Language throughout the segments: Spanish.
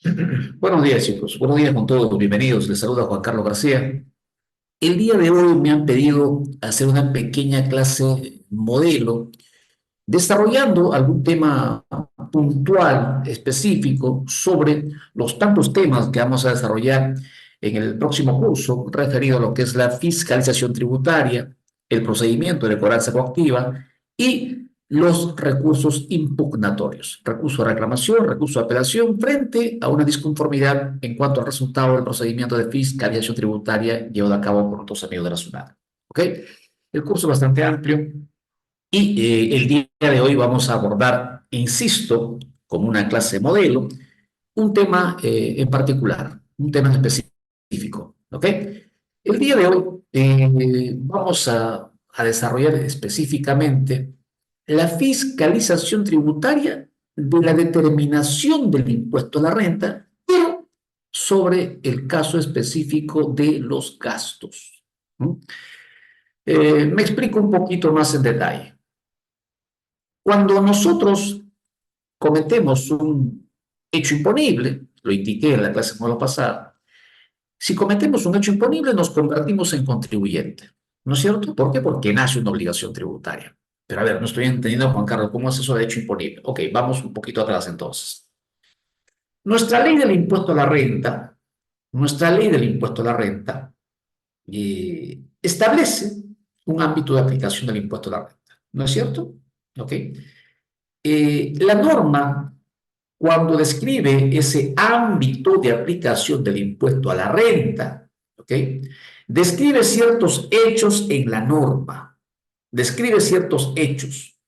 Buenos días, chicos. Buenos días con todos. Bienvenidos. Les saluda Juan Carlos García. El día de hoy me han pedido hacer una pequeña clase modelo, desarrollando algún tema puntual, específico, sobre los tantos temas que vamos a desarrollar en el próximo curso, referido a lo que es la fiscalización tributaria, el procedimiento de cobranza coactiva y los recursos impugnatorios, recurso de reclamación, recurso de apelación frente a una disconformidad en cuanto al resultado del procedimiento de fiscalización tributaria llevado a cabo por otros amigos de la SUNAT. ¿Ok? El curso es bastante amplio y el día de hoy vamos a abordar, insisto, como una clase modelo, un tema en particular, un tema específico. ¿Ok? El día de hoy vamos a desarrollar específicamente la fiscalización tributaria de la determinación del impuesto a la renta, pero sobre el caso específico de los gastos. ¿Mm? Me explico un poquito más en detalle. Cuando nosotros cometemos un hecho imponible, lo indiqué en la clase modelo pasada, si cometemos un hecho imponible nos convertimos en contribuyente, ¿no es cierto? ¿Por qué? Porque nace una obligación tributaria. Pero a ver, no estoy entendiendo, Juan Carlos, ¿cómo es eso de hecho imponible? Ok, vamos un poquito atrás entonces. Nuestra ley del impuesto a la renta, nuestra ley del impuesto a la renta establece un ámbito de aplicación del impuesto a la renta, ¿no es cierto? Ok. La norma, cuando describe ese ámbito de aplicación del impuesto a la renta, ¿ok? Describe ciertos hechos en la norma, describe ciertos hechos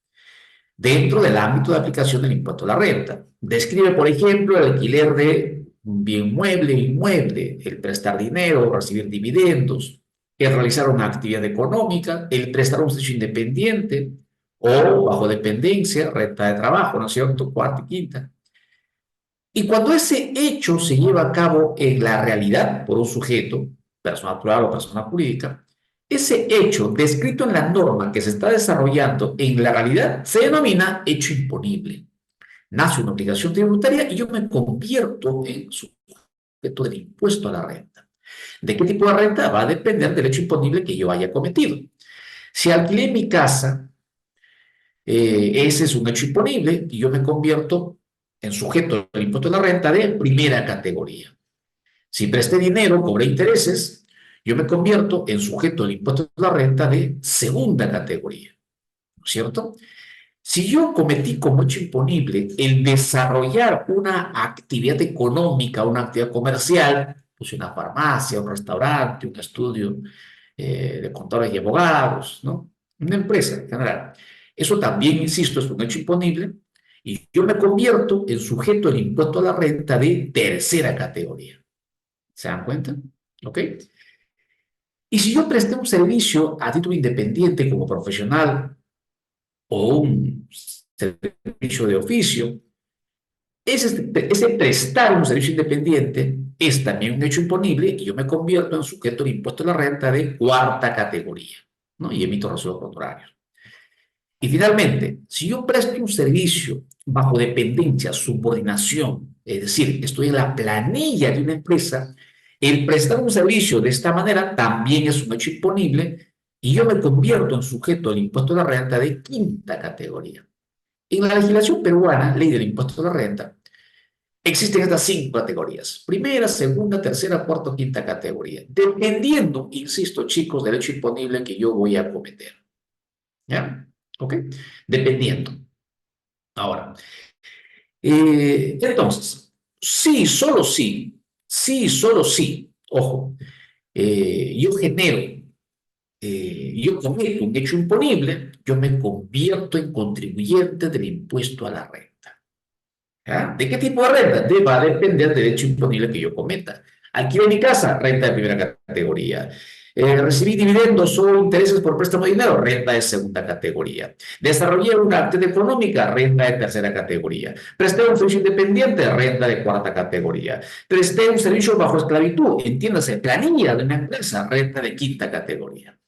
dentro del ámbito de aplicación del impuesto a la renta. Describe, por ejemplo, el alquiler de un bien mueble, inmueble, el prestar dinero, recibir dividendos, el realizar una actividad económica, el prestar un servicio independiente o bajo dependencia, renta de trabajo, ¿no es cierto? Cuarta y quinta. Y cuando ese hecho se lleva a cabo en la realidad por un sujeto, persona natural o persona jurídica, ese hecho descrito en la norma que se está desarrollando en la realidad se denomina hecho imponible. Nace una obligación tributaria y yo me convierto en sujeto del impuesto a la renta. ¿De qué tipo de renta? Va a depender del hecho imponible que yo haya cometido. Si alquilé mi casa, ese es un hecho imponible y yo me convierto en sujeto del impuesto a la renta de primera categoría. Si presté dinero, cobré intereses, yo me convierto en sujeto del impuesto a la renta de segunda categoría, ¿no es cierto? Si yo cometí como hecho imponible el desarrollar una actividad económica, una actividad comercial, pues una farmacia, un restaurante, un estudio de contadores y abogados, ¿no? Una empresa en general. Eso también, insisto, es un hecho imponible y yo me convierto en sujeto del impuesto a la renta de tercera categoría. ¿Se dan cuenta? ¿Ok? Y si yo presté un servicio a título independiente como profesional o un servicio de oficio, ese prestar un servicio independiente es también un hecho imponible y yo me convierto en sujeto de impuesto a la renta de cuarta categoría, ¿no? Y emito recibos contrarios. Y finalmente, si yo presto un servicio bajo dependencia, subordinación, es decir, estoy en la planilla de una empresa, el prestar un servicio de esta manera también es un hecho imponible y yo me convierto en sujeto del impuesto a la renta de quinta categoría. En la legislación peruana, ley del impuesto a la renta, existen estas cinco categorías: primera, segunda, tercera, cuarta, quinta categoría, dependiendo, insisto, chicos, del hecho imponible que yo voy a cometer. ¿Ya? ¿Ok? Dependiendo. Ahora, entonces, sí, solo sí, ojo, yo genero, yo cometo un hecho imponible, yo me convierto en contribuyente del impuesto a la renta. ¿Ya? ¿De qué tipo de renta? Va a depender del hecho imponible que yo cometa. Alquilé mi casa, renta de primera categoría. Recibí dividendos o intereses por préstamo de dinero, renta de segunda categoría. Desarrollé una actividad económica, renta de tercera categoría. Presté un servicio independiente, renta de cuarta categoría. Presté un servicio bajo esclavitud, entiéndase, planilla de una empresa, renta de quinta categoría.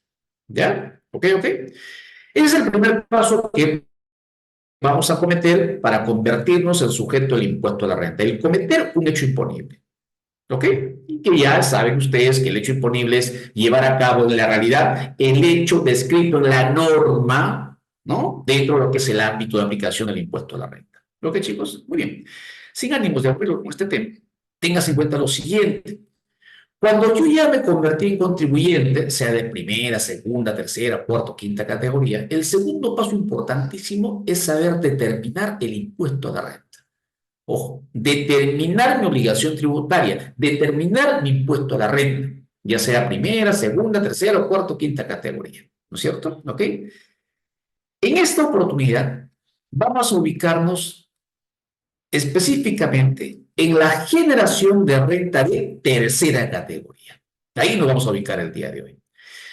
¿Ya? ¿Ok, ok? Ese es el primer paso que vamos a cometer para convertirnos en sujeto del impuesto a la renta? El cometer un hecho imponible. ¿Ok? Y que ya saben ustedes que el hecho imponible es llevar a cabo en la realidad el hecho descrito en la norma, ¿no? Dentro de lo que es el ámbito de aplicación del impuesto a la renta. ¿Ok, chicos? Muy bien. Sin ánimos de acuerdo con este tema, tengas en cuenta lo siguiente. Cuando yo ya me convertí en contribuyente, sea de primera, segunda, tercera, cuarta o quinta categoría, el segundo paso importantísimo es saber determinar el impuesto a la renta. Ojo, determinar mi obligación tributaria, determinar mi impuesto a la renta, ya sea primera, segunda, tercera o cuarta o quinta categoría. ¿No es cierto? ¿Ok? En esta oportunidad vamos a ubicarnos específicamente en la generación de renta de tercera categoría. Ahí nos vamos a ubicar el día de hoy.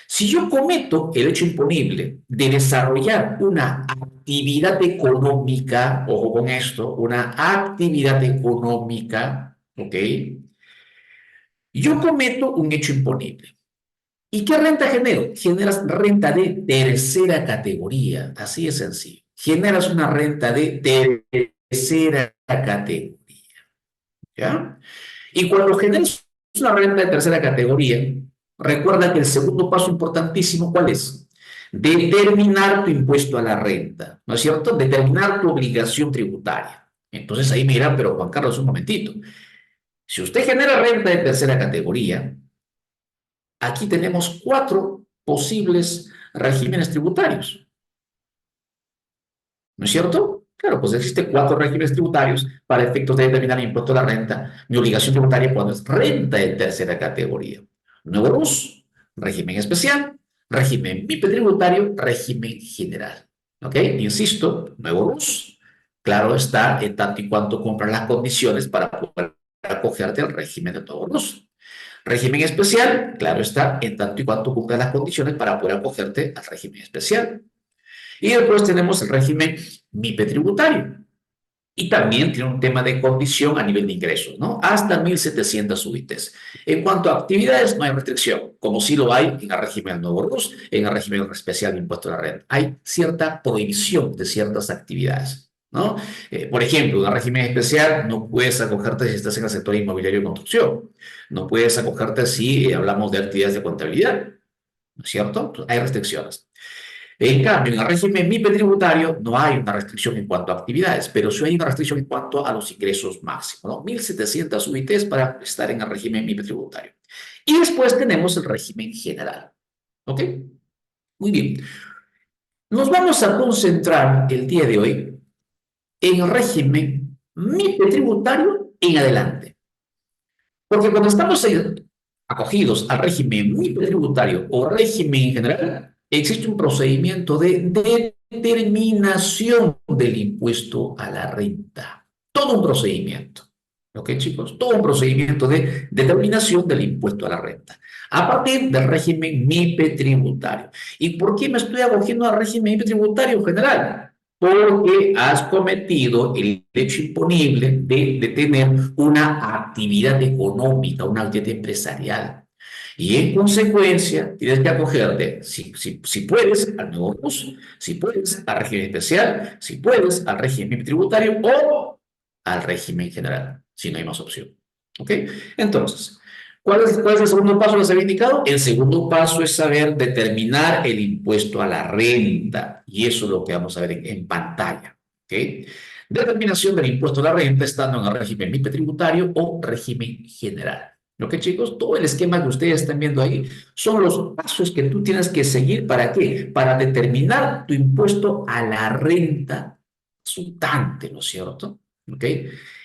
Si yo cometo el hecho imponible de desarrollar una actividad económica, ojo con esto, una actividad económica, ¿ok? Yo cometo un hecho imponible. ¿Y qué renta genero? Generas renta de tercera categoría, así de sencillo. Generas una renta de tercera categoría, ¿ya? Y cuando generas una renta de tercera categoría, recuerda que el segundo paso importantísimo, ¿cuál es? Determinar tu impuesto a la renta, ¿no es cierto? Determinar tu obligación tributaria. Entonces ahí me dirán, pero Juan Carlos, un momentito. Si usted genera renta de tercera categoría, aquí tenemos cuatro posibles regímenes tributarios, ¿no es cierto? Claro, pues existen cuatro regímenes tributarios para efectos de determinar el impuesto a la renta, mi obligación tributaria cuando es renta de tercera categoría. Nuevo RUS, régimen especial, régimen MIPE tributario, régimen general. ¿Ok? Insisto, nuevo RUS, claro está, en tanto y cuanto cumplan las condiciones para poder acogerte al régimen de nuevo RUS. Régimen especial, claro está, en tanto y cuanto cumplan las condiciones para poder acogerte al régimen especial. Y después tenemos el régimen MIPE tributario. Y también tiene un tema de condición a nivel de ingresos, ¿no? Hasta 1.700 UITs. En cuanto a actividades, no hay restricción, como sí lo hay en el régimen del nuevo RUS, en el régimen especial de impuesto a la renta. Hay cierta prohibición de ciertas actividades, ¿no? Por ejemplo, en el régimen especial no puedes acogerte si estás en el sector inmobiliario y construcción. No puedes acogerte si hablamos de actividades de contabilidad, ¿no es cierto? Hay restricciones. En cambio, en el régimen MIPE tributario no hay una restricción en cuanto a actividades, pero sí hay una restricción en cuanto a los ingresos máximos, ¿no? 1.700 UITs para estar en el régimen MIPE tributario. Y después tenemos el régimen general. ¿Ok? Muy bien. Nos vamos a concentrar el día de hoy en el régimen MIPE tributario en adelante. Porque cuando estamos acogidos al régimen MIPE tributario o régimen general, existe un procedimiento de determinación del impuesto a la renta. Todo un procedimiento. ¿Ok, chicos? Todo un procedimiento de determinación del impuesto a la renta. A partir del régimen MIPE tributario. ¿Y por qué me estoy acogiendo al régimen MIPE tributario general? Porque has cometido el hecho imponible de tener una actividad económica, una actividad empresarial. Y en consecuencia, tienes que acogerte, si puedes, al nuevo RUS, si puedes, al régimen especial, si puedes, al régimen tributario o al régimen general, si no hay más opción. ¿Ok? Entonces, ¿cuál es el segundo paso que se había indicado? El segundo paso es saber determinar el impuesto a la renta. Y eso es lo que vamos a ver en pantalla. ¿Ok? Determinación del impuesto a la renta estando en el régimen MIPE tributario o régimen general. ¿Ok, chicos? Todo el esquema que ustedes están viendo ahí son los pasos que tú tienes que seguir. ¿Para qué? Para determinar tu impuesto a la renta resultante, ¿no es cierto? ¿Ok?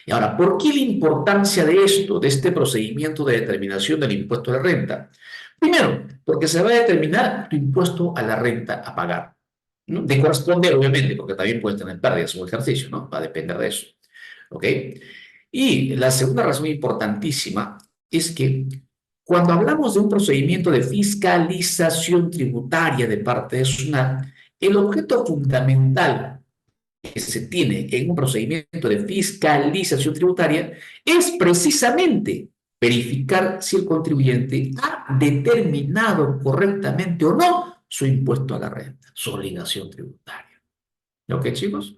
Y ahora, ¿por qué la importancia de esto, de este procedimiento de determinación del impuesto a la renta? Primero, porque se va a determinar tu impuesto a la renta a pagar, ¿no? De corresponder, obviamente, porque también puedes tener pérdidas o ejercicio, ¿no? Va a depender de eso, ¿ok? Y la segunda razón importantísima es que cuando hablamos de un procedimiento de fiscalización tributaria de parte de SUNAT, el objeto fundamental que se tiene en un procedimiento de fiscalización tributaria es precisamente verificar si el contribuyente ha determinado correctamente o no su impuesto a la renta, su obligación tributaria. ¿Ok, chicos?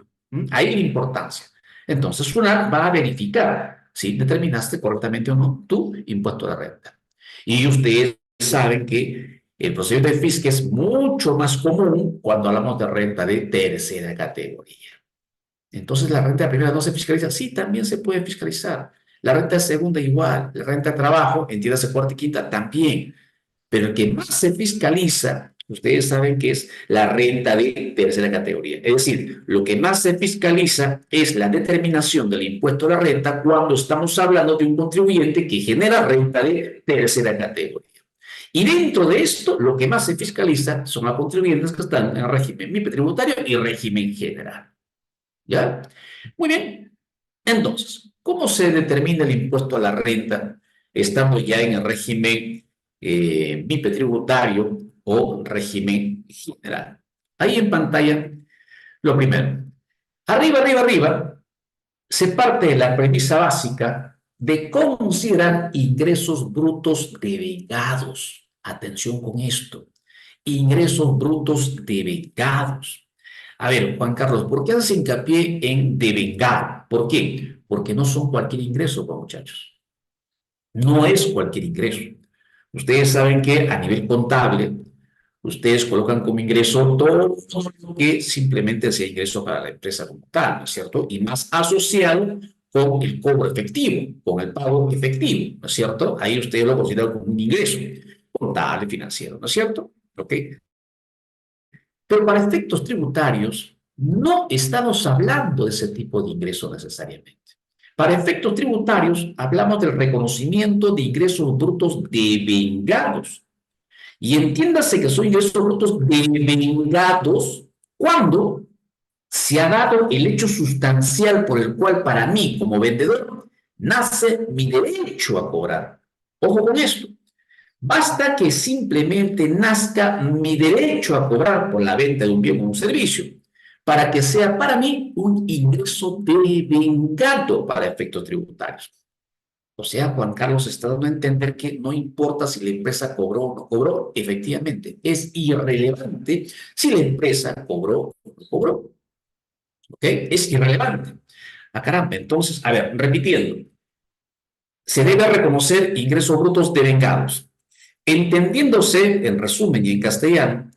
Ahí la importancia. Entonces, SUNAT va a verificar si determinaste correctamente o no tu impuesto a la renta. Y ustedes saben que el procedimiento de FISC es mucho más común cuando hablamos de renta de tercera categoría. Entonces, ¿la renta de primera no se fiscaliza? Sí, también se puede fiscalizar. La renta de segunda igual. La renta de trabajo, entiéndase cuarta y quinta, también. Pero el que más se fiscaliza, ustedes saben que es la renta de tercera categoría. Es decir, lo que más se fiscaliza es la determinación del impuesto a la renta cuando estamos hablando de un contribuyente que genera renta de tercera categoría. Y dentro de esto, lo que más se fiscaliza son los contribuyentes que están en el régimen MIPE tributario y régimen general. ¿Ya? Muy bien. Entonces, ¿cómo se determina el impuesto a la renta estando ya en el régimen MIPE tributario o régimen general? Ahí en pantalla, lo primero. Arriba, arriba, arriba, se parte de la premisa básica de considerar ingresos brutos devengados. Atención con esto. Ingresos brutos devengados. A ver, Juan Carlos, ¿por qué haces hincapié en devengar? ¿Por qué? Porque no son cualquier ingreso, pues, muchachos. No es cualquier ingreso. Ustedes saben que a nivel contable, ustedes colocan como ingreso todo lo que simplemente sea ingreso para la empresa como tal, ¿no es cierto? Y más asociado con el cobro efectivo, con el pago efectivo, ¿no es cierto? Ahí ustedes lo consideran como un ingreso contable, financiero, ¿no es cierto? ¿Ok? Pero para efectos tributarios, no estamos hablando de ese tipo de ingreso necesariamente. Para efectos tributarios, hablamos del reconocimiento de ingresos brutos devengados. Y entiéndase que son ingresos brutos devengados cuando se ha dado el hecho sustancial por el cual para mí, como vendedor, nace mi derecho a cobrar. Ojo con esto. Basta que simplemente nazca mi derecho a cobrar por la venta de un bien o un servicio para que sea para mí un ingreso devengado para efectos tributarios. O sea, Juan Carlos está dando a entender que no importa si la empresa cobró o no cobró, efectivamente, es irrelevante si la empresa cobró o no cobró. ¿Ok? Es irrelevante. Ah, caramba, entonces, a ver, repitiendo, se debe reconocer ingresos brutos devengados, entendiéndose, en resumen y en castellano,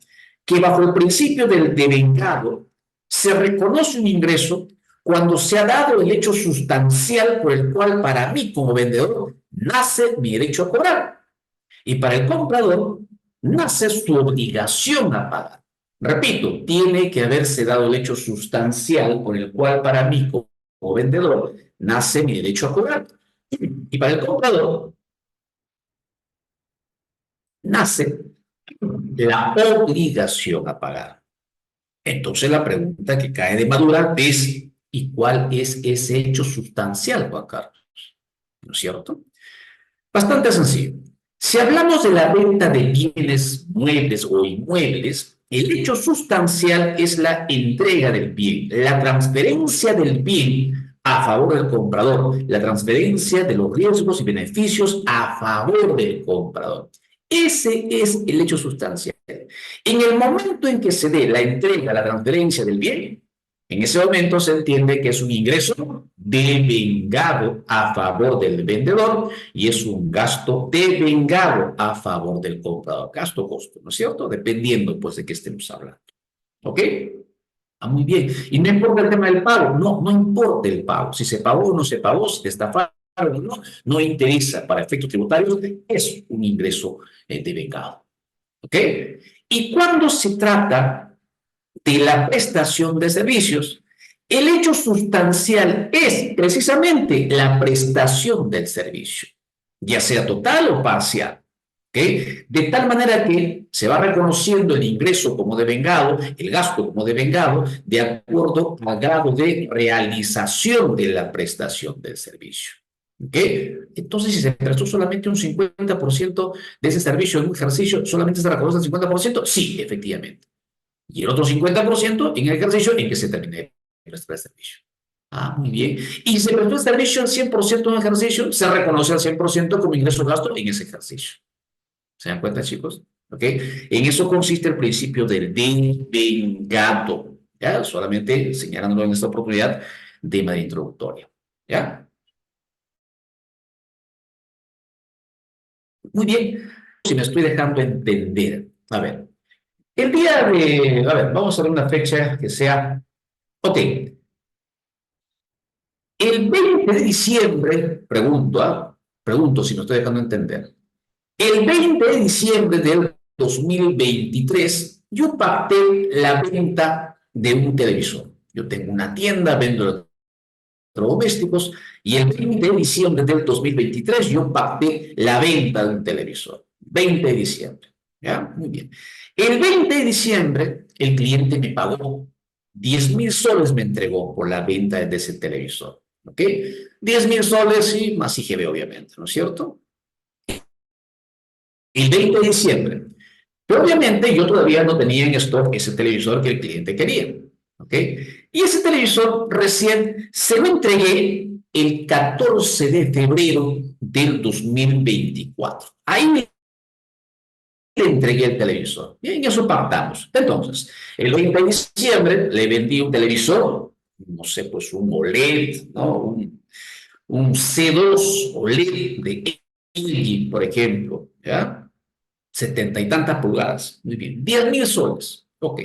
que bajo el principio del devengado se reconoce un ingreso cuando se ha dado el hecho sustancial por el cual para mí como vendedor nace mi derecho a cobrar y para el comprador nace su obligación a pagar. Repito, tiene que haberse dado el hecho sustancial por el cual para mí como vendedor nace mi derecho a cobrar y para el comprador nace la obligación a pagar. Entonces la pregunta que cae de madura es, ¿y cuál es ese hecho sustancial, Juan Carlos? ¿No es cierto? Bastante sencillo. Si hablamos de la venta de bienes muebles o inmuebles, el hecho sustancial es la entrega del bien, la transferencia del bien a favor del comprador, la transferencia de los riesgos y beneficios a favor del comprador. Ese es el hecho sustancial. En el momento en que se dé la entrega, la transferencia del bien, en ese momento se entiende que es un ingreso devengado a favor del vendedor y es un gasto devengado a favor del comprador. Gasto-costo, ¿no es cierto? Dependiendo, pues, de qué estemos hablando. ¿Ok? Ah, muy bien. Y no importa el tema del pago. No, no importa el pago. Si se pagó o no se pagó, si te estafaron o no, no interesa. Para efectos tributarios es un ingreso devengado. ¿Ok? Y cuando se trata de la prestación de servicios, el hecho sustancial es precisamente la prestación del servicio, ya sea total o parcial. ¿Okay? De tal manera que se va reconociendo el ingreso como devengado, el gasto como devengado, de acuerdo al grado de realización de la prestación del servicio. ¿Okay? Entonces, si se prestó solamente un 50% de ese servicio en un ejercicio, ¿solamente se reconoce el 50%? Sí, efectivamente. Y el otro 50% en el ejercicio en que se termine de prestar el servicio. Ah, muy bien. Y si se prestó el servicio al 100% en el ejercicio, se reconoce al 100% como ingreso o gasto en ese ejercicio. ¿Se dan cuenta, chicos? ¿Ok? En eso consiste el principio del devengado. ¿ya? Solamente señalándolo en esta oportunidad de manera introductoria, ¿ya? Muy bien, si me estoy dejando entender. A ver, el día de, a ver, vamos a ver una fecha que sea, ok, el 20 de diciembre, pregunto, pregunto si me estoy dejando entender. El 20 de diciembre del 2023, yo pacté la venta de un televisor. Yo tengo una tienda, vendo electrodomésticos y el 20 de diciembre del 2023 yo pacté la venta de un televisor. 20 de diciembre. ¿Ya? Muy bien. El 20 de diciembre el cliente me pagó 10.000 soles, me entregó por la venta de ese televisor. ¿Ok? 10.000 soles y más IGB, obviamente, ¿no es cierto? El 20 de diciembre. Pero obviamente yo todavía no tenía en stock ese televisor que el cliente quería. ¿Ok? Y ese televisor recién se lo entregué el 14 de febrero del 2024. Ahí le entregué el televisor. Y en eso pactamos. Entonces, el 20 de diciembre le vendí un televisor, no sé, pues un OLED, ¿no? Un C2 OLED de LG, por ejemplo, ¿ya? 70 y tantas pulgadas. Muy bien. 10.000 soles. Ok.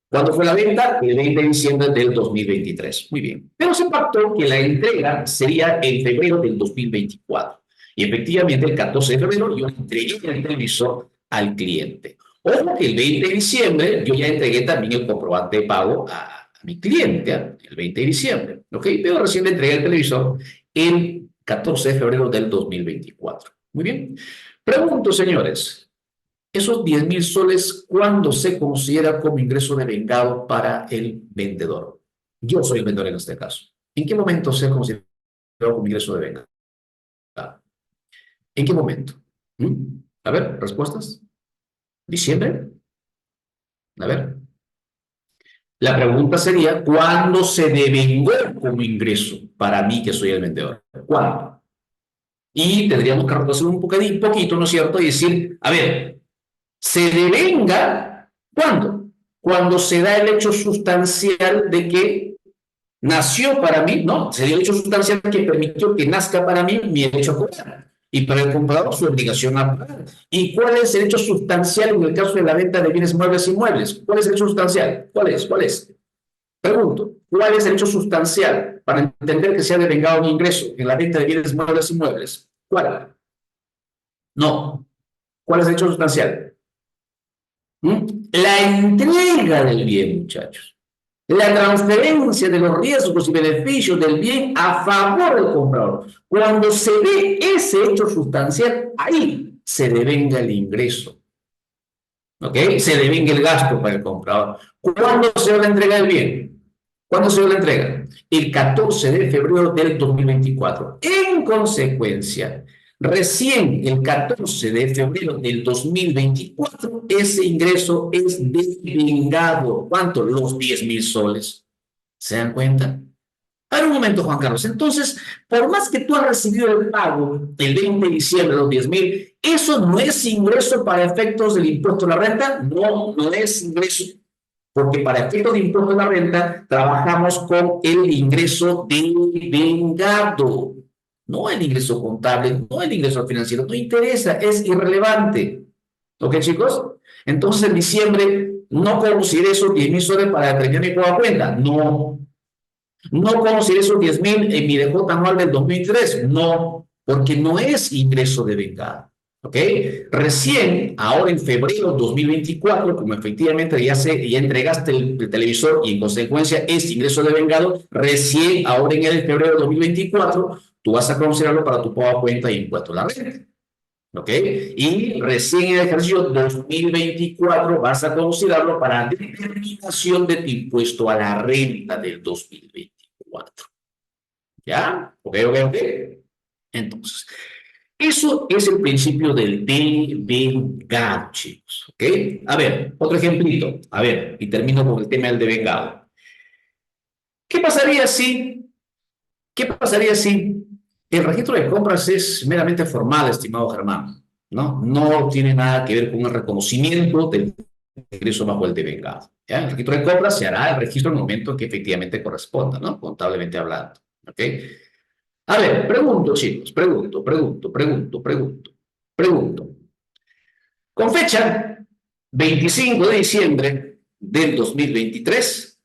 ¿Cuándo fue la venta? El 20 de diciembre del 2023. Muy bien. Pero se pactó que la entrega sería en febrero del 2024. Y efectivamente, el 14 de febrero yo entregué el televisor al cliente. Ojo que el 20 de diciembre yo ya entregué también el comprobante de pago a mi cliente, el 20 de diciembre. ¿Ok? Pero recién le entregué el televisor el 14 de febrero del 2024. Muy bien. Pregunto, señores, esos 10.000 soles, ¿cuándo se considera como ingreso de vengado para el vendedor? Yo soy el vendedor en este caso. ¿En qué momento se considera como ingreso de vengado? ¿En qué momento? ¿Mm? A ver, respuestas. ¿Diciembre? A ver. La pregunta sería, ¿cuándo se devengó como ingreso para mí que soy el vendedor? ¿Cuándo? Y tendríamos que retroceder un poquito, ¿no es cierto? Y decir, a ver, se devenga, ¿cuándo? Cuando se da el hecho sustancial de que nació para mí, ¿no? Se dio el hecho sustancial que permitió que nazca para mí mi derecho a cobrar. Y para el comprador su obligación a pagar. ¿Y cuál es el hecho sustancial en el caso de la venta de bienes muebles e inmuebles? ¿Cuál es el hecho sustancial? ¿Cuál es? ¿Cuál es? Pregunto, ¿cuál es el hecho sustancial para entender que se ha devengado un ingreso en la venta de bienes muebles e inmuebles? ¿Cuál? No. ¿Cuál es el hecho sustancial? ¿Mm? La entrega del bien, muchachos. La transferencia de los riesgos y beneficios del bien a favor del comprador. Cuando se ve ese hecho sustancial, ahí se devenga el ingreso. ¿Ok? Se devenga el gasto para el comprador. ¿Cuándo se da la entrega del bien? ¿Cuándo se da la entrega? El 14 de febrero del 2024. En consecuencia, recién el 14 de febrero del 2024, ese ingreso es devengado. ¿Cuánto? Los 10.000 soles. ¿Se dan cuenta? A ver un momento, Juan Carlos. Entonces, por más que tú has recibido el pago el 20 de diciembre de los 10.000, ¿eso no es ingreso para efectos del impuesto a la renta? No, no es ingreso, porque para efectos de impuesto a la renta trabajamos con el ingreso devengado, no el ingreso contable, no el ingreso financiero. No interesa, es irrelevante. ¿Ok, chicos? Entonces, en diciembre no consideré esos 10.000 soles para determinar mi pago a cuenta. No. No conocer esos 10.000 en mi DJ anual del 2003. No, porque no es ingreso de vengado. ¿Ok? Recién, ahora en febrero de 2024, como efectivamente ya entregaste el televisor y en consecuencia es ingreso de vengado, recién, ahora en el febrero de 2024, tú vas a considerarlo para tu pago a cuenta y impuesto a la renta. ¿Ok? Y recién en el ejercicio 2024 vas a considerarlo para determinación de tu impuesto a la renta del 2024. ¿Ya? ¿Ok, ok, ok? Entonces, eso es el principio del devengado, chicos. ¿Ok? A ver, otro ejemplito. A ver, y termino con el tema del devengado. ¿Qué pasaría si ¿Qué pasaría si el registro de compras es meramente formal, estimado Germán? ¿No? No tiene nada que ver con el reconocimiento del ingreso bajo el devengado. ¿Ya? El registro de compras se hará el registro en el momento en que efectivamente corresponda, ¿no? Contablemente hablando. ¿Ok? A ver, pregunto, chicos, pregunto. Con fecha 25 de diciembre del 2023,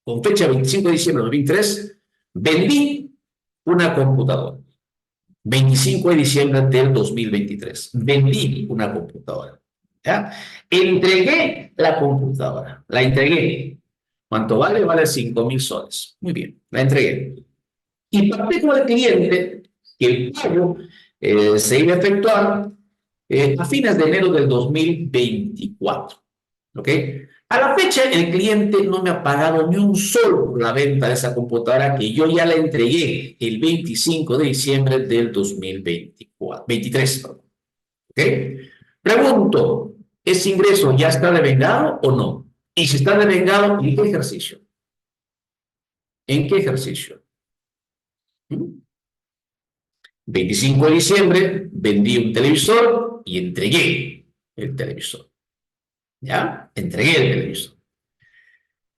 con fecha 25 de diciembre del 2023, vendí una computadora. 25 de diciembre del 2023. Vendí una computadora. ¿Ya? Entregué la computadora. La entregué. ¿Cuánto vale? Vale 5.000 soles. Muy bien, la entregué. Y pacté con el cliente que el pago se iba a efectuar a fines de enero del 2024. ¿Ok? A la fecha, el cliente no me ha pagado ni un sol por la venta de esa computadora que yo ya la entregué el 25 de diciembre del 2024, 23. ¿Ok? Pregunto, ¿ese ingreso ya está devengado o no? Y si está devengado, ¿en qué ejercicio? ¿En qué ejercicio? ¿Mm? 25 de diciembre vendí un televisor y entregué el televisor. ¿Ya? Entregué el televisor.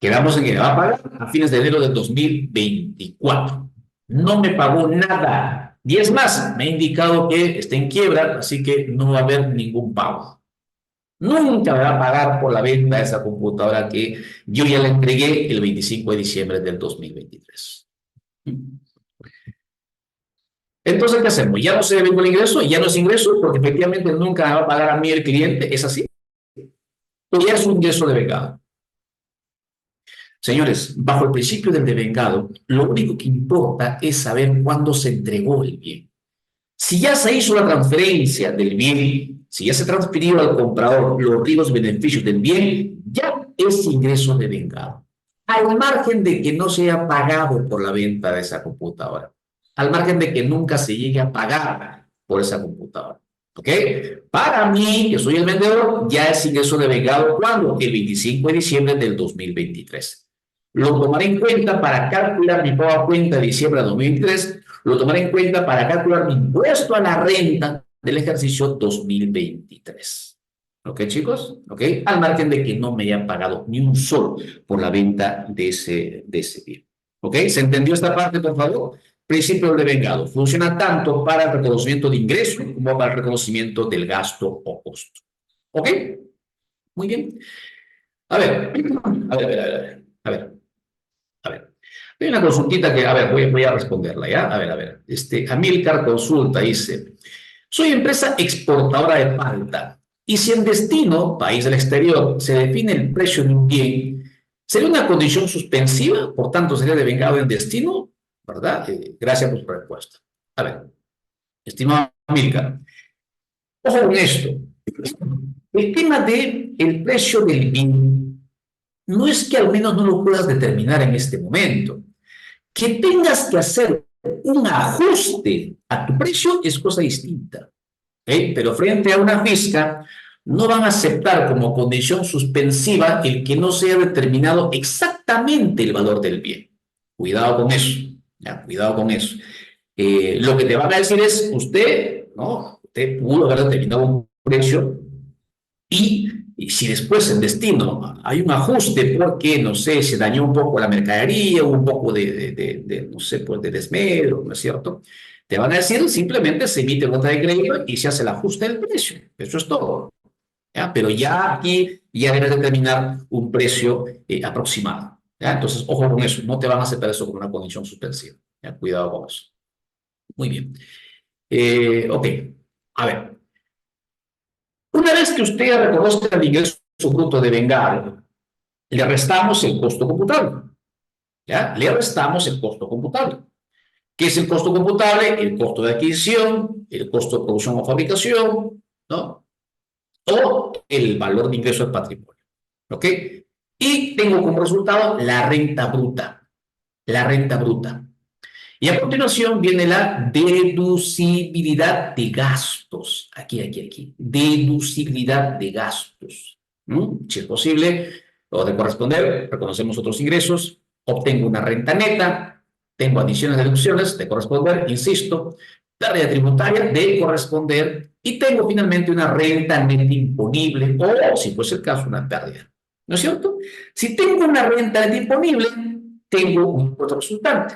Quedamos en que me va a pagar a fines de enero del 2024. No me pagó nada. Y es más, me ha indicado que está en quiebra, así que no va a haber ningún pago. Nunca me va a pagar por la venta de esa computadora que yo ya la entregué el 25 de diciembre del 2023. Entonces, ¿qué hacemos? Ya no se devengó el ingreso, ya no es ingreso, porque efectivamente nunca me va a pagar a mí el cliente, ¿es así? O ya es un ingreso devengado. Señores, bajo el principio del devengado, lo único que importa es saber cuándo se entregó el bien. Si ya se hizo la transferencia del bien, si ya se transfirió al comprador los ricos beneficios del bien, ya es ingreso devengado. Al margen de que no se haya pagado por la venta de esa computadora, al margen de que nunca se llegue a pagar por esa computadora. ¿Ok? Para mí, que soy el vendedor, ya es ingreso devengado. ¿Cuándo? El 25 de diciembre del 2023. Lo tomaré en cuenta para calcular mi pago a cuenta de diciembre de 2023, lo tomaré en cuenta para calcular mi impuesto a la renta del ejercicio 2023. ¿Ok, chicos? ¿Ok? Al margen de que no me hayan pagado ni un sol por la venta de ese bien. ¿Ok? ¿Se entendió esta parte, por favor? Principio de vengado. Funciona tanto para el reconocimiento de ingreso como para el reconocimiento del gasto o costo. ¿Ok? Muy bien. A ver, a ver. A ver, hay una consultita que, a ver, voy a responderla, ¿ya? A ver. Amilcar consulta, dice, soy empresa exportadora de palta y si en destino, país del exterior, se define el precio de un bien, ¿sería una condición suspensiva? Por tanto, ¿sería devengado en destino? ¿Verdad? Gracias por su respuesta. A ver, estimado Amilcar, ojo con esto. El tema del el precio del bien no es que al menos no lo puedas determinar en este momento. Que tengas que hacer un ajuste a tu precio es cosa distinta. Pero frente a una fisca, no van a aceptar como condición suspensiva el que no sea determinado exactamente el valor del bien. Cuidado con eso. ¿Ya? Cuidado con eso. Lo que te van a decir es, usted, ¿no? Usted pudo haber determinado un precio y si después en destino hay un ajuste porque, no sé, se dañó un poco la mercadería, hubo un poco no sé, pues de desmedro, ¿no es cierto? Te van a decir, simplemente se emite nota de crédito y se hace el ajuste del precio. Eso es todo. ¿Ya? Pero ya aquí ya debes determinar un precio aproximado. ¿Ya? Entonces, ojo con eso. No te van a aceptar eso como una condición suspensiva. ¿Ya? Cuidado con eso. Muy bien. Ok. A ver. Una vez que usted reconozca el ingreso bruto de vengado, le restamos el costo computable. ¿Ya? Le restamos el costo computable. ¿Qué es el costo computable? El costo de adquisición, el costo de producción o fabricación, ¿no? O el valor de ingreso del patrimonio. ¿Ok? Y tengo como resultado la renta bruta. La renta bruta. Y a continuación viene la deducibilidad de gastos. Aquí. Deducibilidad de gastos. Si es posible, o de corresponder, reconocemos otros ingresos, obtengo una renta neta, tengo adiciones de deducciones de corresponder, insisto, pérdida tributaria de corresponder y tengo finalmente una renta neta imponible o, si fuese el caso, una pérdida. ¿no es cierto? Si tengo una renta disponible, tengo un impuesto resultante.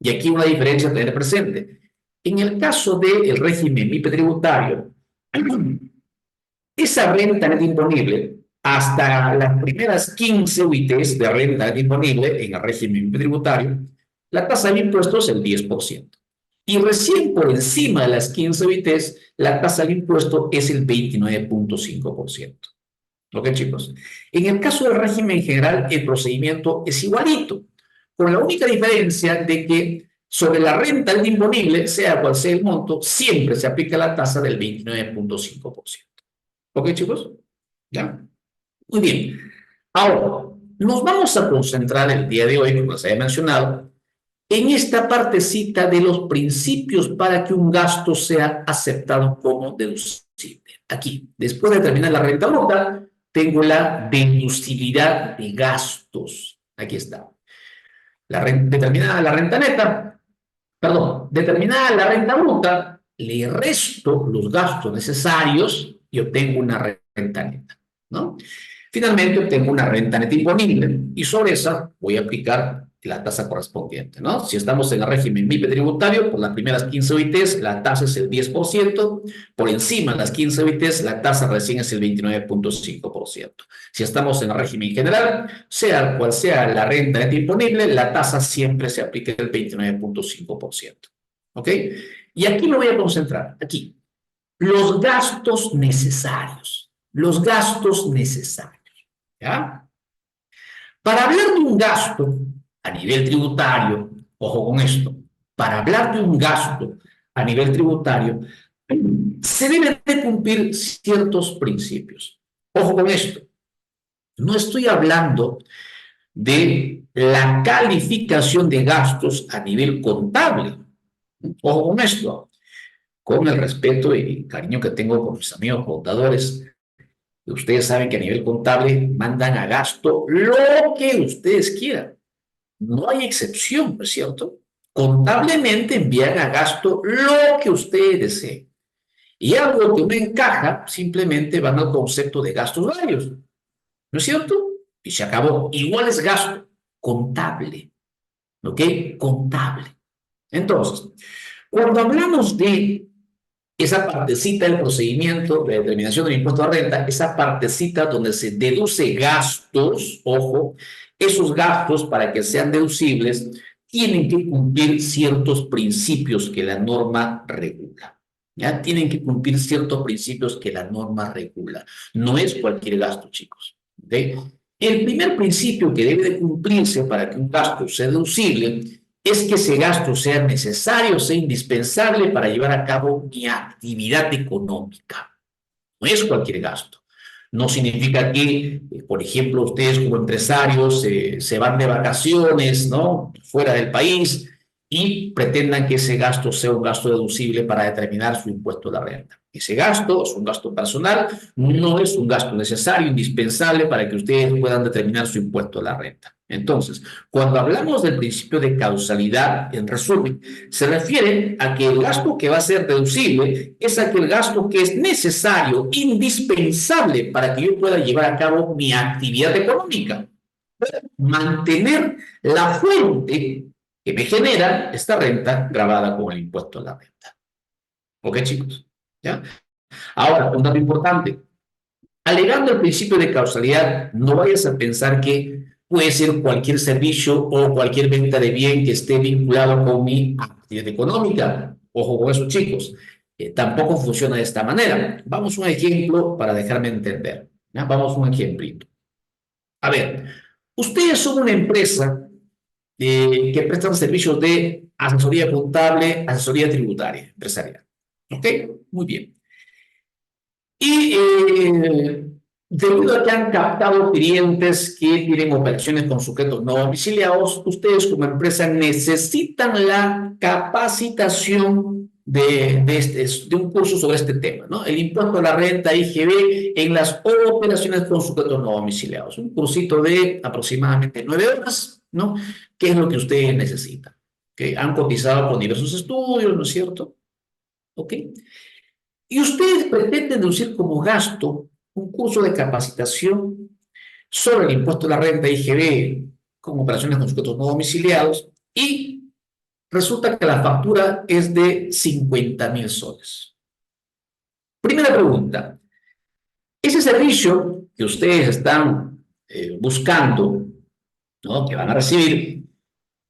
Y aquí una diferencia a tener presente. En el caso del régimen MIPE tributario, esa renta net disponible, hasta las primeras 15 UITs de renta net disponible en el régimen tributario, la tasa de impuesto es el 10%. Y recién por encima de las 15 UITs, la tasa de impuesto es el 29.5%. ¿Ok, chicos? En el caso del régimen general, el procedimiento es igualito, con la única diferencia de que sobre la renta disponible, sea cual sea el monto, siempre se aplica la tasa del 29.5%. ¿Ok, chicos? ¿Ya? Muy bien. Ahora, nos vamos a concentrar el día de hoy, como les había mencionado, en esta partecita de los principios para que un gasto sea aceptado como deducible. Aquí, después de terminar la renta bruta, tengo la deducibilidad de gastos. Aquí está. Determinada la renta neta, perdón, determinada la renta bruta, le resto los gastos necesarios y obtengo una renta neta, ¿no? Finalmente obtengo una renta neta imponible y sobre esa voy a aplicar la tasa correspondiente, ¿no? Si estamos en el régimen MIPE tributario, por las primeras 15 OITs la tasa es el 10%, por encima de las 15 OITs la tasa recién es el 29.5%. Si estamos en el régimen general, sea cual sea la renta neta imponible, la tasa siempre se aplica el 29.5%. ¿Ok? Y aquí me voy a concentrar, aquí. Los gastos necesarios. Los gastos necesarios. ¿Ya? Para hablar de un gasto a nivel tributario, ojo con esto, para hablar de un gasto a nivel tributario, se deben de cumplir ciertos principios. Ojo con esto, no estoy hablando de la calificación de gastos a nivel contable. Ojo con esto, con el respeto y cariño que tengo con mis amigos contadores. Ustedes saben que a nivel contable mandan a gasto lo que ustedes quieran. No hay excepción, ¿no es cierto? Contablemente envían a gasto lo que ustedes deseen. Y algo que no encaja, simplemente van al concepto de gastos varios, ¿no es cierto? Y se acabó. Igual es gasto contable, ¿ok? Contable. Entonces, cuando hablamos de esa partecita del procedimiento de determinación del impuesto a renta, esa partecita donde se deduce gastos, ojo, esos gastos para que sean deducibles tienen que cumplir ciertos principios que la norma regula. Ya tienen que cumplir ciertos principios que la norma regula. No es cualquier gasto, chicos. ¿Okay? El primer principio que debe de cumplirse para que un gasto sea deducible es que ese gasto sea necesario, sea indispensable para llevar a cabo mi actividad económica. No es cualquier gasto. No significa que, por ejemplo, ustedes como empresarios se van de vacaciones, ¿no? Fuera del país y pretendan que ese gasto sea un gasto deducible para determinar su impuesto a la renta. Ese gasto es un gasto personal, no es un gasto necesario, indispensable para que ustedes puedan determinar su impuesto a la renta. Entonces, cuando hablamos del principio de causalidad, en resumen, se refiere a que el gasto que va a ser deducible es aquel gasto que es necesario, indispensable para que yo pueda llevar a cabo mi actividad económica. Mantener la fuente que me genera esta renta grabada con el impuesto a la renta. ¿Ok, chicos? ¿Ya? Ahora, un dato importante. Alegando el principio de causalidad, no vayas a pensar que puede ser cualquier servicio o cualquier venta de bien que esté vinculado con mi actividad económica. Ojo con eso, chicos. Tampoco funciona de esta manera. Vamos a un ejemplo para dejarme entender. ¿Ya? Vamos a un ejemplito. A ver, ustedes son una empresa que prestan servicios de asesoría contable, asesoría tributaria, empresarial. ¿Ok? Muy bien. Y debido a que han captado clientes que tienen operaciones con sujetos no domiciliados, ustedes como empresa necesitan la capacitación de un curso sobre este tema, ¿no? El impuesto a la renta IGB en las operaciones con sujetos no domiciliados. Un cursito de aproximadamente 9 horas, ¿no? ¿Qué es lo que ustedes necesitan? ¿Okay? Han cotizado con diversos estudios, ¿no es cierto? ¿Ok? Y ustedes pretenden deducir como gasto un curso de capacitación sobre el impuesto a la renta IGB con operaciones con sujetos no domiciliados y resulta que la factura es de 50.000 soles. Primera pregunta, ese servicio que ustedes están buscando, ¿no?, que van a recibir,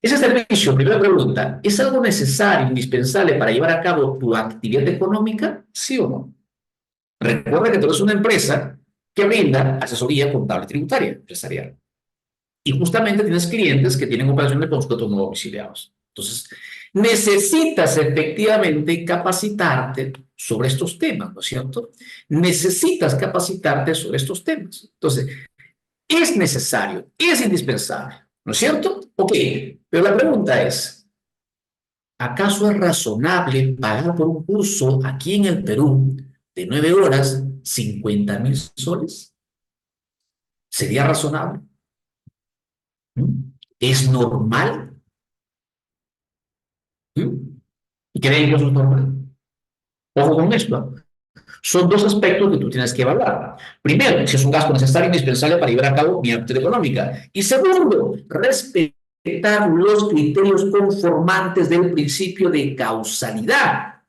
ese servicio, primera pregunta, ¿es algo necesario, indispensable para llevar a cabo tu actividad económica? ¿Sí o no? Recuerda que tú eres una empresa que brinda asesoría contable tributaria empresarial. Y justamente tienes clientes que tienen operaciones con sujetos no domiciliados. Entonces, necesitas efectivamente capacitarte sobre estos temas, ¿no es cierto? Necesitas capacitarte sobre estos temas. Entonces, es necesario, es indispensable, ¿no es cierto? Ok, pero la pregunta es, ¿acaso es razonable pagar por un curso aquí en el Perú de 9 horas 50.000 soles? ¿Sería razonable? ¿Mm? ¿Es normal? ¿Mm? ¿Y creen que eso es normal? Ojo con esto. Son dos aspectos que tú tienes que evaluar. Primero, si es un gasto necesario e indispensable para llevar a cabo mi actividad económica. Y segundo, respetar los criterios conformantes del principio de causalidad.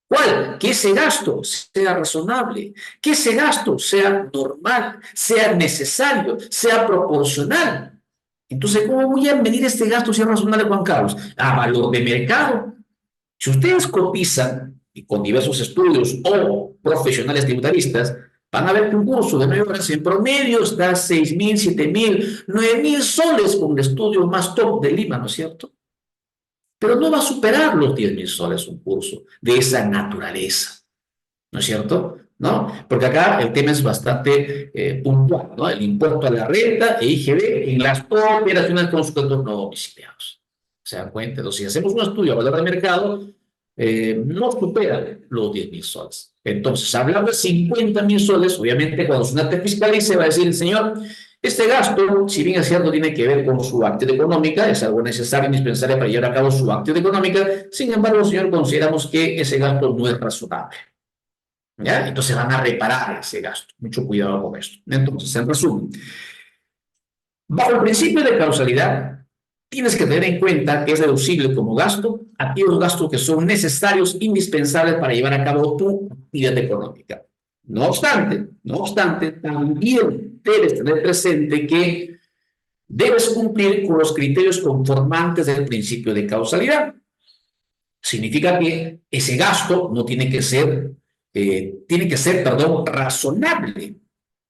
¿Cuál? Que ese gasto sea razonable, que ese gasto sea normal, sea necesario, sea proporcional. Entonces, ¿cómo voy a medir este gasto si es razonable, Juan Carlos? A valor de mercado. Si ustedes cotizan y con diversos estudios o profesionales tributaristas, van a ver que un curso de 9 horas en promedio está 6.000, 7.000, 9.000 soles con el estudio más top de Lima, ¿no es cierto? Pero no va a superar los 10.000 soles un curso de esa naturaleza, ¿no es cierto? ¿No? Porque acá el tema es bastante puntual, ¿no? El impuesto a la renta e IGB en las operaciones con sujetos no domiciliados. ¿Se dan cuenta? Entonces, si hacemos un estudio a valor de mercado, no supera los 10.000 soles. Entonces, hablando de 50.000 soles, obviamente cuando su te fiscalice va a decir, señor, este gasto, si bien es cierto, tiene que ver con su actividad económica, es algo necesario, indispensable para llevar a cabo su actividad económica, sin embargo, señor, consideramos que ese gasto no es razonable. ¿Ya? Entonces van a reparar ese gasto. Mucho cuidado con esto. Entonces, en resumen, bajo el principio de causalidad, tienes que tener en cuenta que es deducible como gasto aquellos gastos que son necesarios, indispensables para llevar a cabo tu actividad económica. No obstante, también debes tener presente que debes cumplir con los criterios conformantes del principio de causalidad. Significa que ese gasto no tiene que ser, razonable,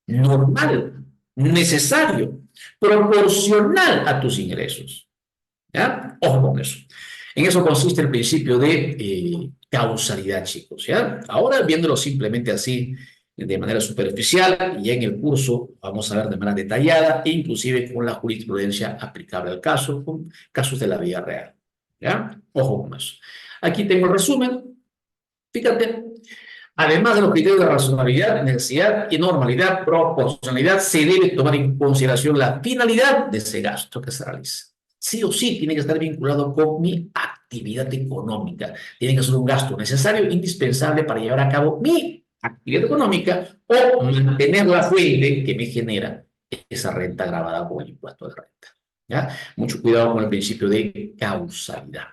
normal, necesario, proporcional a tus ingresos. ¿Ya? Ojo con eso. En eso consiste el principio de causalidad, chicos. ¿Ya? Ahora, viéndolo simplemente así, de manera superficial, y ya en el curso vamos a ver de manera detallada, e inclusive con la jurisprudencia aplicable al caso, con casos de la vida real. ¿Ya? Ojo con eso. Aquí tengo el resumen. Fíjate, además de los criterios de razonabilidad, necesidad y normalidad, proporcionalidad, se debe tomar en consideración la finalidad de ese gasto que se realiza. Sí o sí tiene que estar vinculado con mi actividad económica. Tiene que ser un gasto necesario, indispensable para llevar a cabo mi actividad económica o mantener la fuente que me genera esa renta grabada con el impuesto de renta. ¿Ya? Mucho cuidado con el principio de causalidad.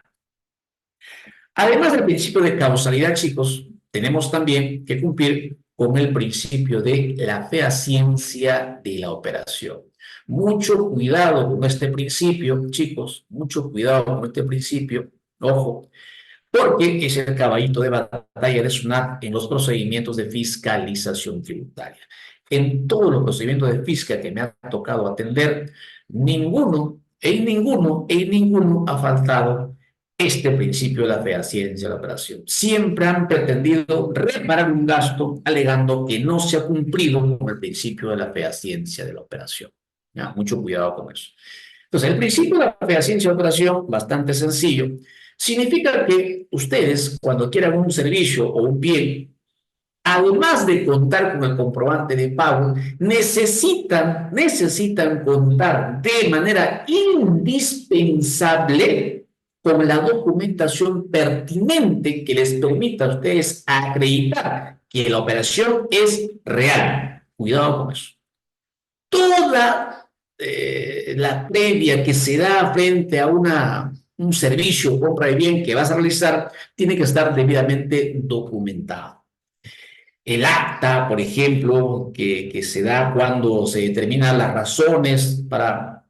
Además del principio de causalidad, chicos, tenemos también que cumplir con el principio de la fehaciencia de la operación. Mucho cuidado con este principio, chicos, mucho cuidado con este principio, ojo, porque es el caballito de batalla de SUNAT en los procedimientos de fiscalización tributaria. En todos los procedimientos de fiscal que me ha tocado atender, ninguno ha faltado este principio de la fehaciencia de la operación. Siempre han pretendido reparar un gasto alegando que no se ha cumplido con el principio de la fehaciencia de la operación. ¿Ya? Mucho cuidado con eso. Entonces, el principio de la fehaciencia de la operación, bastante sencillo, significa que ustedes, cuando quieran un servicio o un bien, además de contar con el comprobante de pago, necesitan contar de manera indispensable con la documentación pertinente que les permita a ustedes acreditar que la operación es real. Cuidado con eso. toda la previa que se da frente a un servicio o compra de bien que vas a realizar tiene que estar debidamente documentado. El acta, por ejemplo, que se da cuando se determinan las razones para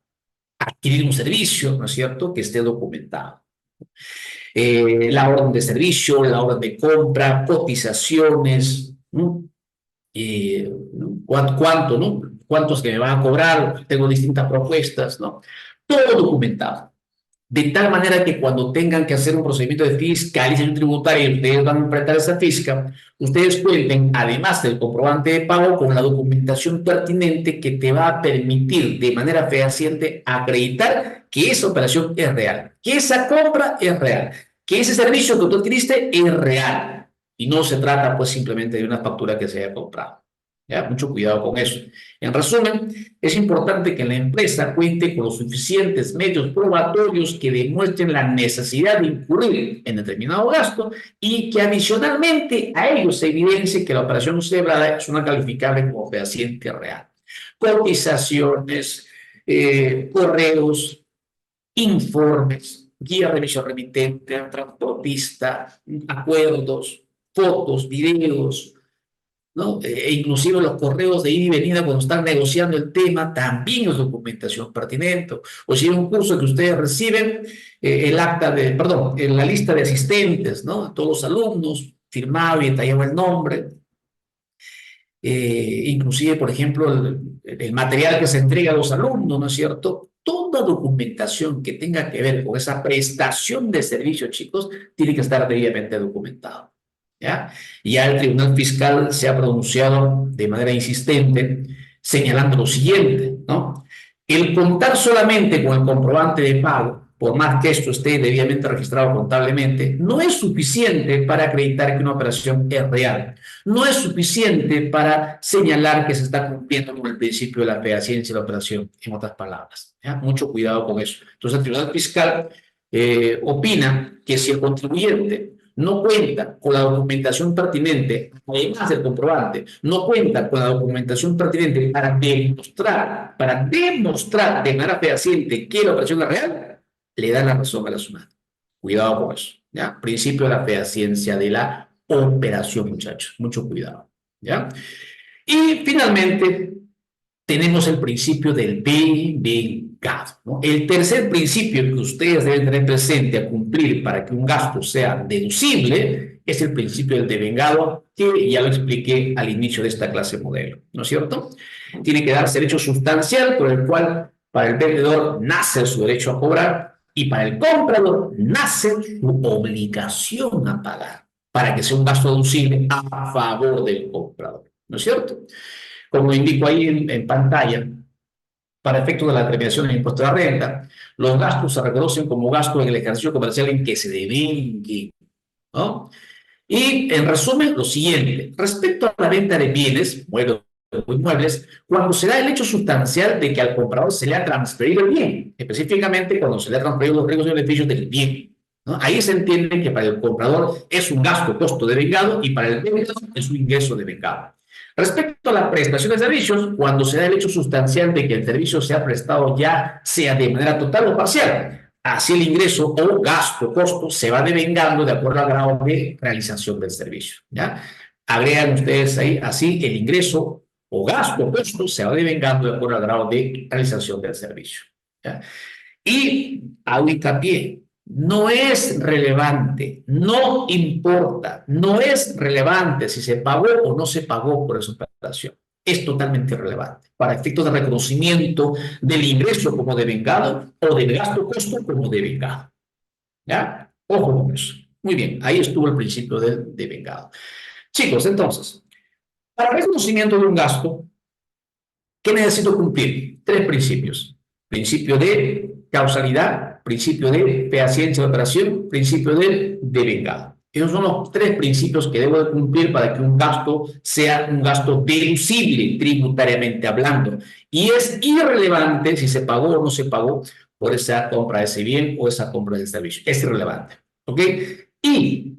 adquirir un servicio, ¿no es cierto?, que esté documentado. La orden de servicio, la orden de compra, cotizaciones, ¿no? ¿No? ¿Cuánto, no? ¿Cuántos que me van a cobrar? Tengo distintas propuestas, ¿no? Todo documentado. De tal manera que cuando tengan que hacer un procedimiento de fiscalización tributaria y ustedes van a enfrentar esa fisca, ustedes cuenten, además del comprobante de pago, con la documentación pertinente que te va a permitir de manera fehaciente acreditar que esa operación es real, que esa compra es real, que ese servicio que tú adquiriste es real y no se trata pues simplemente de una factura que se haya comprado. ¿Ya? Mucho cuidado con eso. En resumen, es importante que la empresa cuente con los suficientes medios probatorios que demuestren la necesidad de incurrir en determinado gasto y que adicionalmente a ello se evidencie que la operación celebrada es una calificable como fehaciente real. Cotizaciones, correos, informes, guía de revisión remitente, transportista, acuerdos, fotos, videos, ¿no? Inclusive los correos de ida y venida cuando están negociando el tema, también es documentación pertinente. O si hay un curso que ustedes reciben, el acta de, perdón, en la lista de asistentes, ¿no? Todos los alumnos, firmado y detallado el nombre. Inclusive, por ejemplo, el material que se entrega a los alumnos, ¿no es cierto? Toda documentación que tenga que ver con esa prestación de servicios, chicos, tiene que estar debidamente documentado. ¿Ya? Ya el Tribunal Fiscal se ha pronunciado de manera insistente señalando lo siguiente, ¿no? El contar solamente con el comprobante de pago, por más que esto esté debidamente registrado contablemente, no es suficiente para acreditar que una operación es real. No es suficiente para señalar que se está cumpliendo con el principio de la fehaciencia de la operación, en otras palabras. ¿Ya? Mucho cuidado con eso. Entonces, el Tribunal Fiscal opina que si el contribuyente no cuenta con la documentación pertinente, además del comprobante, no cuenta con la documentación pertinente para demostrar de manera fehaciente que la operación es real, le da la razón a la SUNAT. Cuidado con eso, ¿ya? Principio de la fehaciencia de la operación, muchachos. Mucho cuidado, ¿ya? Y finalmente, tenemos el principio del devengado, ¿no? El tercer principio que ustedes deben tener presente a cumplir para que un gasto sea deducible es el principio del devengado, que ya lo expliqué al inicio de esta clase modelo, ¿no es cierto? Tiene que darse el hecho sustancial por el cual para el vendedor nace su derecho a cobrar y para el comprador nace su obligación a pagar para que sea un gasto deducible a favor del comprador, ¿no es cierto? Como indico ahí en pantalla, para efectos de la determinación del impuesto de la renta, los gastos se reconocen como gastos en el ejercicio comercial en que se devengue, ¿no? Y en resumen, lo siguiente, respecto a la venta de bienes, muebles o inmuebles, cuando se da el hecho sustancial de que al comprador se le ha transferido el bien, específicamente cuando se le ha transferido los riesgos y beneficios del bien, ¿no? Ahí se entiende que para el comprador es un gasto costo de vengado y para el vendedor es un ingreso de vengado. Respecto a la prestación de servicios, cuando se da el hecho sustancial de que el servicio sea prestado ya sea de manera total o parcial, así el ingreso o gasto, costo, se va devengando de acuerdo al grado de realización del servicio, ¿ya? Agregan ustedes ahí, así el ingreso o gasto, costo, se va devengando de acuerdo al grado de realización del servicio, ¿ya? Y hago hincapié, no es relevante, no importa, no es relevante si se pagó o no se pagó por esa operación. Es totalmente irrelevante para efectos de reconocimiento del ingreso como devengado o del gasto costo como devengado. ¿Ya? Ojo con eso. Muy bien, ahí estuvo el principio del devengado. Chicos, entonces, para el reconocimiento de un gasto, ¿qué necesito cumplir? Tres principios. Principio de causalidad, principio de fehaciencia de operación, principio del devengado. Esos son los tres principios que debo de cumplir para que un gasto sea un gasto deducible tributariamente hablando. Y es irrelevante si se pagó o no se pagó por esa compra de ese bien o esa compra de ese servicio. Es irrelevante. ¿Ok? Y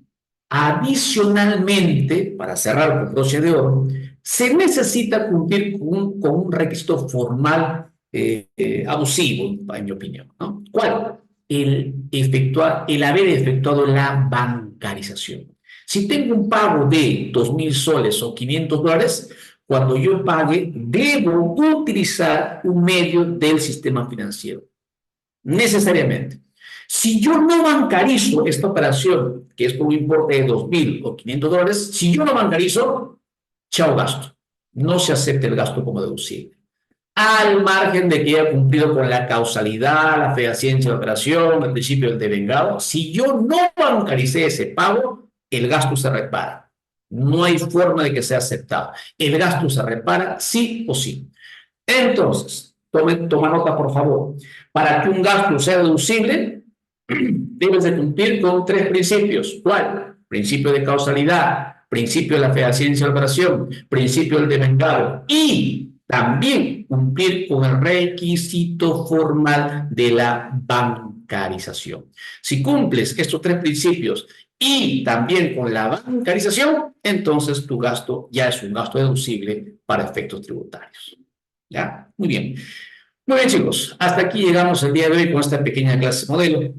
adicionalmente, para cerrar con broche de oro, se necesita cumplir con un requisito formal abusivo, en mi opinión, ¿no? ¿Cuál? El haber efectuado la bancarización. Si tengo un pago de 2.000 soles o 500 dólares, cuando yo pague, debo utilizar un medio del sistema financiero, necesariamente. Si yo no bancarizo esta operación, que es por un importe de 2.000 o 500 dólares, si yo no bancarizo, chao gasto. No se acepta el gasto como deducible. Al margen de que haya cumplido con la causalidad, la fehaciencia de la operación, el principio del devengado, si yo no bancaricé ese pago, el gasto se repara. No hay forma de que sea aceptado. El gasto se repara sí o sí. Entonces, toma nota, por favor. Para que un gasto sea deducible, debes de cumplir con tres principios. ¿Cuál? Principio de causalidad, principio de la fehaciencia de la operación, principio del devengado y también cumplir con el requisito formal de la bancarización. Si cumples estos tres principios y también con la bancarización, entonces tu gasto ya es un gasto deducible para efectos tributarios. ¿Ya? Muy bien. Muy bien, chicos. Hasta aquí llegamos el día de hoy con esta pequeña clase modelo.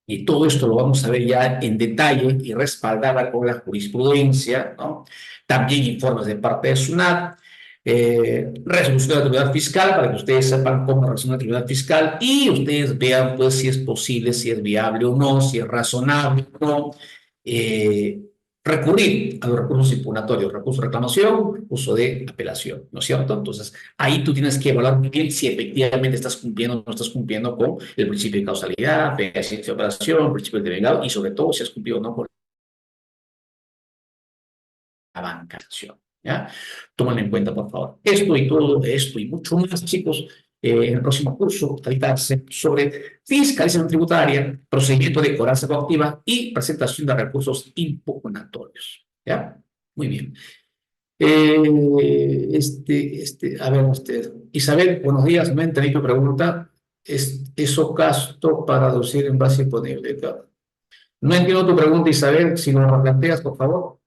Y todo esto lo vamos a ver ya en detalle y respaldada con la jurisprudencia, ¿no? También informes de parte de SUNAT, resolución de la autoridad fiscal, para que ustedes sepan cómo resuelve la autoridad fiscal y ustedes vean, pues, si es posible, si es viable o no, si es razonable o no. Eh, recurrir a los recursos impugnatorios, recurso de reclamación, recurso de apelación, ¿no es cierto? Entonces, ahí tú tienes que evaluar muy bien si efectivamente estás cumpliendo o no estás cumpliendo con el principio de causalidad, de de operación, principio de devengado y sobre todo si has cumplido o no con la bancarización. ¿Ya? Tómalo en cuenta, por favor. Esto y todo esto y mucho más, chicos, en el próximo curso, tratarse sobre fiscalización tributaria, procedimiento de cobranza coactiva y presentación de recursos impugnatorios. ¿Ya? Muy bien. A ver, usted. Isabel, buenos días. Me entendí tu pregunta. ¿Es eso gasto para deducir en base imponible? No entiendo tu pregunta, Isabel. Si nos lo planteas, por favor.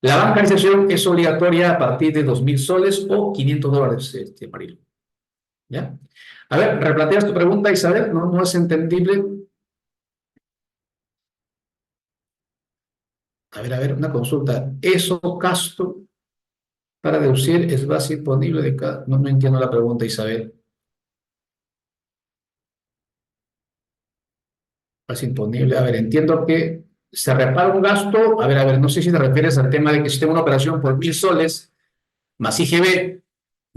La bancarización es obligatoria a partir de 2.000 soles o 500 dólares, Marilo. ¿Ya? A ver, replanteas tu pregunta, Isabel. No, no es entendible. A ver, una consulta. ¿Eso gasto para deducir es base imponible de cada? No, no entiendo la pregunta, Isabel. Base imponible. A ver, entiendo que se repara un gasto. A ver, no sé si te refieres al tema de que si tengo una operación por 1.000 soles más IGB,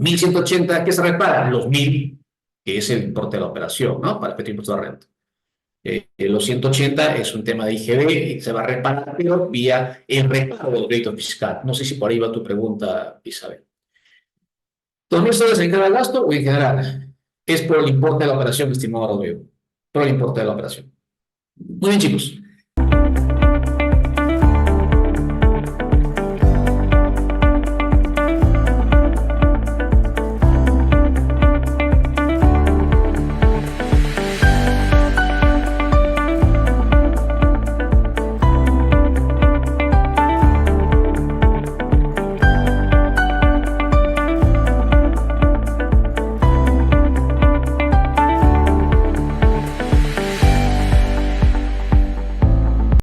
1.180, ¿qué se repara? Los 1.000, que es el importe de la operación, ¿no? Para el efecto impuesto de renta. Los 180 es un tema de IGB y se va a reparar, pero vía el reparo del crédito fiscal. No sé si por ahí va tu pregunta, Isabel. ¿2.000 soles en cada gasto o en general? Es por el importe de la operación, estimado Rodrigo. Por el importe de la operación. Muy bien, chicos.